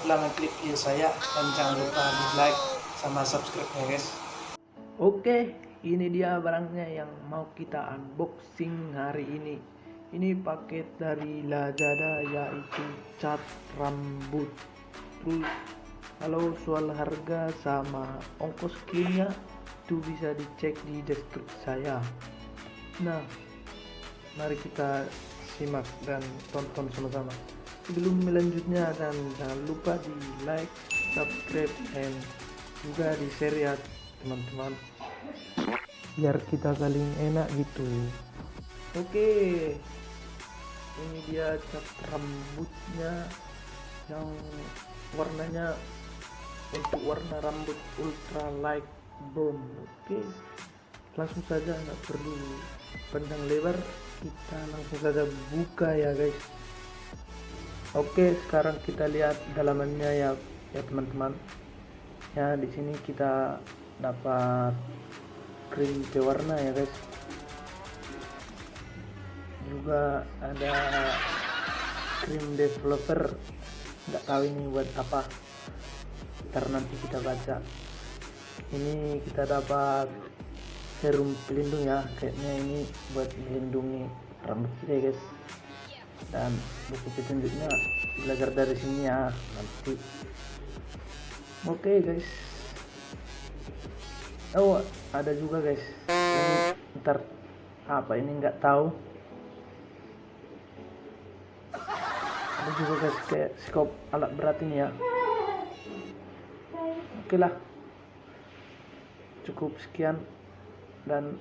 setelah mengklik video saya, dan jangan lupa di like sama subscribe ya guys. Oke, ini dia barangnya yang mau kita unboxing hari ini. Ini paket dari Lazada, yaitu cat rambut. Terus kalau soal harga sama ongkos kirimnya itu bisa dicek di deskripsi saya. Nah, mari kita simak dan tonton sama-sama. Sebelum melanjutnya, dan jangan lupa di like, subscribe, dan juga di share ya teman-teman, biar kita saling enak gitu. Oke, ini dia cat rambutnya yang warnanya untuk warna rambut ultra light brown. Oke, langsung saja, nggak perlu pandang lebar, kita langsung saja buka ya guys. Oke, sekarang kita lihat dalamannya ya teman-teman. Ya, di sini kita dapat krim pewarna ya guys. Juga ada krim developer, nggak tahu ini buat apa, ntar nanti kita baca. Ini kita dapat serum pelindung ya, kayaknya ini buat melindungi rambut kita ya guys. Dan buku petunjuknya belajar dari sini ya nanti. Oke guys. Oh, ada juga guys, ini ntar apa ini nggak tahu. Ada juga guys kayak skop alat berat ini ya. Oke lah, cukup sekian, dan